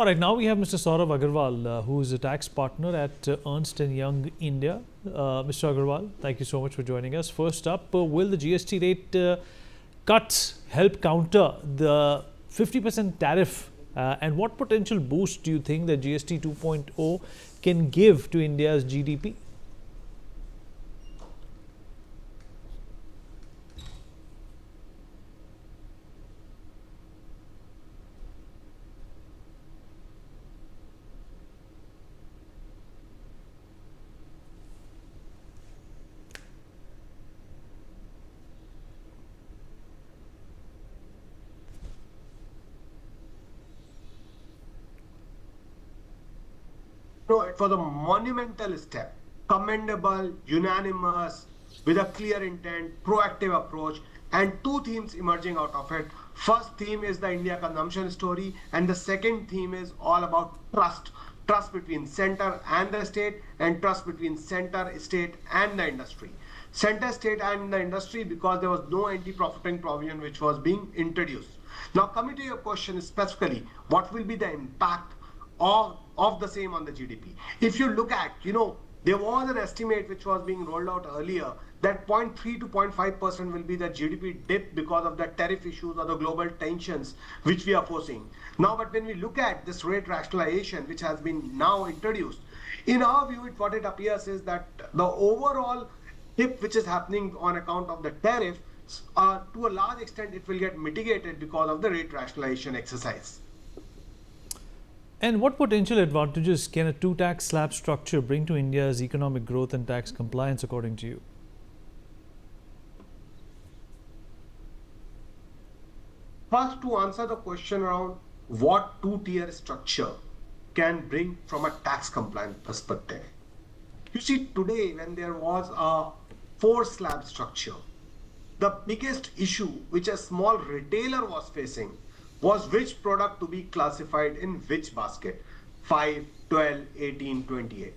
All right, now we have Mr. Saurabh Agarwal, who is a tax partner at Ernst & Young India. Mr. Agarwal, thank you so much for joining us. First up, will the GST rate cuts help counter the 50% tariff? And what potential boost do you think that GST 2.0 can give to India's GDP? No, it was a monumental step, commendable, unanimous, with a clear intent, proactive approach, and two themes emerging out of it. First theme is the India consumption story, and the second theme is all about trust. Trust between center and the state, and trust between center, state, and the industry. Center, state, and the industry, because there was no anti-profiting provision which was being introduced. Now, coming to your question specifically, what will be the impact of the same on the GDP? If you look at, there was an estimate which was being rolled out earlier that 0.3 to 0.5% will be the GDP dip because of the tariff issues or the global tensions which we are foreseeing. Now, but when we look at this rate rationalization which has been now introduced, in our view, what it appears is that the overall dip which is happening on account of the tariff, to a large extent, it will get mitigated because of the rate rationalization exercise. And what potential advantages can a two-tax slab structure bring to India's economic growth and tax compliance, according to you? First, to answer the question around what two-tier structure can bring from a tax compliance perspective. You see, today when there was a four-slab structure, the biggest issue which a small retailer was facing was which product to be classified in which basket, 5, 12, 18, 28.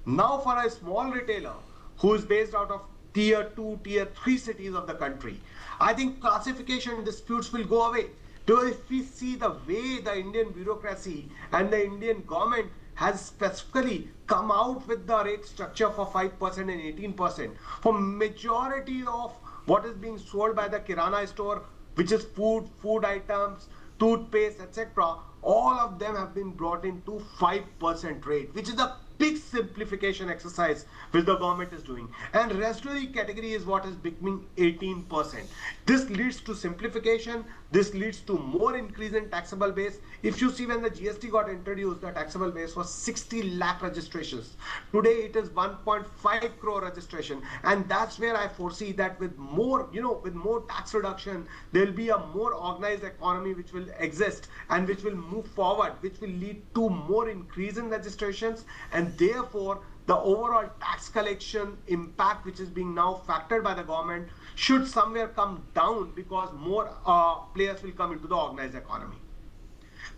Now for a small retailer who is based out of tier 2, tier 3 cities of the country, I think classification disputes will go away. So if we see the way the Indian bureaucracy and the Indian government has specifically come out with the rate structure for 5% and 18%, for majority of what is being sold by the Kirana store, which is food items, toothpaste, etc., all of them have been brought into 5% rate, which is a big simplification exercise which the government is doing. And residuary category is what is becoming 18%. This leads to simplification. This leads to more increase in taxable base. If you see, when the GST got introduced, the taxable base was 60 lakh registrations. Today it is 1.5 crore registration, and that's where I foresee that with more, with more tax reduction, there will be a more organized economy which will exist and which will move forward, which will lead to more increase in registrations, and therefore the overall tax collection impact which is being now factored by the government should somewhere come down because more players will come into the organized economy.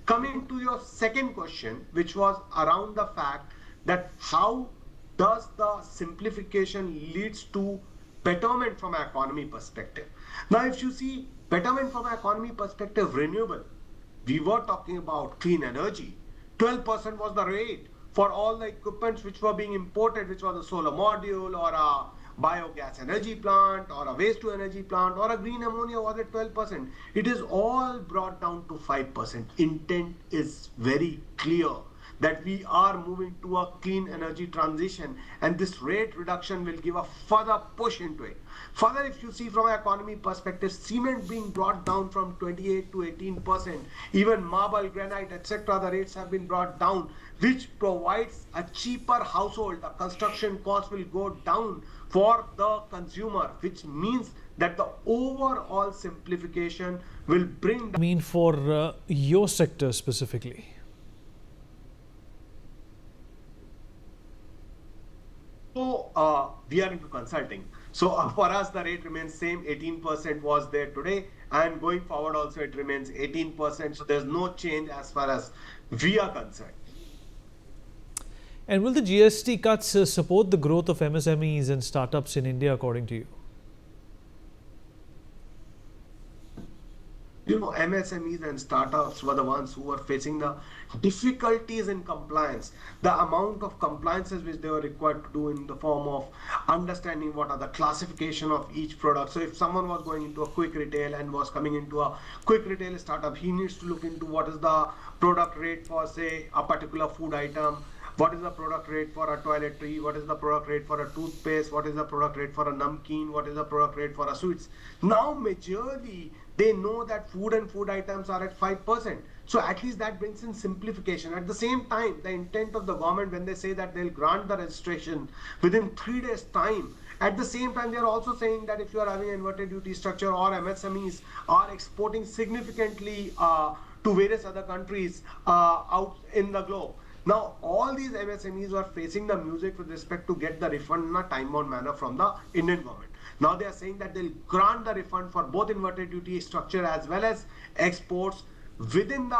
Coming to your second question, which was around the fact that how does the simplification leads to betterment from an economy perspective. Now, if you see betterment from an economy perspective, renewable, we were talking about clean energy. 12% was the rate for all the equipments which were being imported, which was a solar module or a biogas energy plant or a waste to energy plant or a green ammonia was at 12%. It is all brought down to 5%. Intent is very clear that we are moving to a clean energy transition, and this rate reduction will give a further push into it. Further, if you see from an economy perspective, cement being brought down from 28 to 18%, even marble, granite, etc., the rates have been brought down, which provides a cheaper household. The construction cost will go down for the consumer, which means that the overall simplification will bring. I mean, for your sector specifically. So we are into consulting. So for us, the rate remains same. 18% was there today, and going forward also it remains 18%. So there's no change as far as we are concerned. And will the GST cuts support the growth of MSMEs and startups in India, according to you? MSMEs and startups were the ones who were facing the difficulties in compliance. The amount of compliances which they were required to do in the form of understanding what are the classification of each product. So if someone was going into a quick retail and was coming into a quick retail startup, he needs to look into what is the product rate for, say, a particular food item. What is the product rate for a toiletry? What is the product rate for a toothpaste? What is the product rate for a namkeen? What is the product rate for a sweets? Now, majorly, they know that food and food items are at 5%. So at least that brings in simplification. At the same time, the intent of the government when they say that they'll grant the registration within 3 days time, at the same time, they are also saying that if you are having an inverted duty structure or MSMEs are exporting significantly to various other countries out in the globe. Now, all these MSMEs are facing the music with respect to get the refund in a time-bound manner from the Indian government. Now, they are saying that they'll grant the refund for both inverted duty structure as well as exports within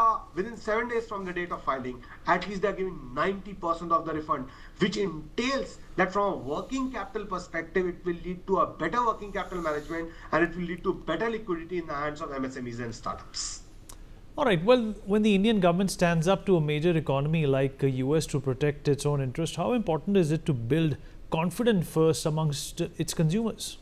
7 days from the date of filing. At least they're giving 90% of the refund, which entails that from a working capital perspective, it will lead to a better working capital management and it will lead to better liquidity in the hands of MSMEs and startups. All right. Well, when the Indian government stands up to a major economy like the US to protect its own interest, how important is it to build confidence first amongst its consumers?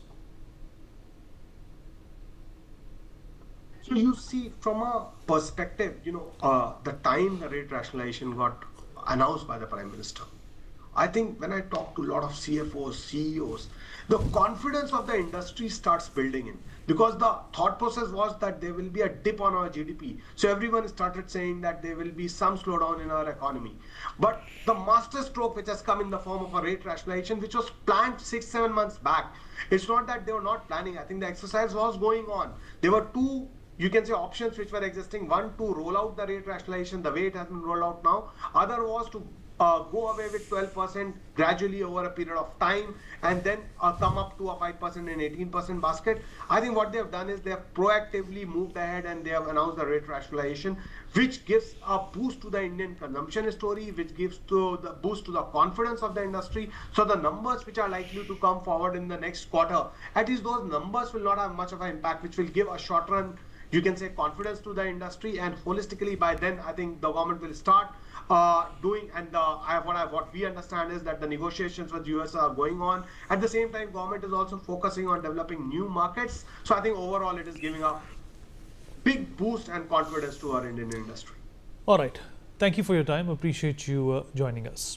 So you see, from a perspective, the time the rate rationalization got announced by the Prime Minister, I think when I talk to a lot of CFOs, CEOs, the confidence of the industry starts building in, because the thought process was that there will be a dip on our GDP. So everyone started saying that there will be some slowdown in our economy. But the master stroke which has come in the form of a rate rationalization, which was planned 6-7 months back, it's not that they were not planning. I think the exercise was going on. There were two, you can say, options which were existing. One, to roll out the rate rationalization the way it has been rolled out now. Other was to go away with 12% gradually over a period of time and then come up to a 5% and 18% basket. I think what they have done is they have proactively moved ahead and they have announced the rate rationalization, which gives a boost to the Indian consumption story, which gives to the boost to the confidence of the industry. So the numbers which are likely to come forward in the next quarter, at least those numbers will not have much of an impact, which will give a short run, you can say, confidence to the industry, and holistically by then I think the government will start doing, and what we understand is that the negotiations with US are going on. At the same time, government is also focusing on developing new markets. So I think overall it is giving a big boost and confidence to our Indian industry. All right. Thank you for your time. Appreciate you joining us.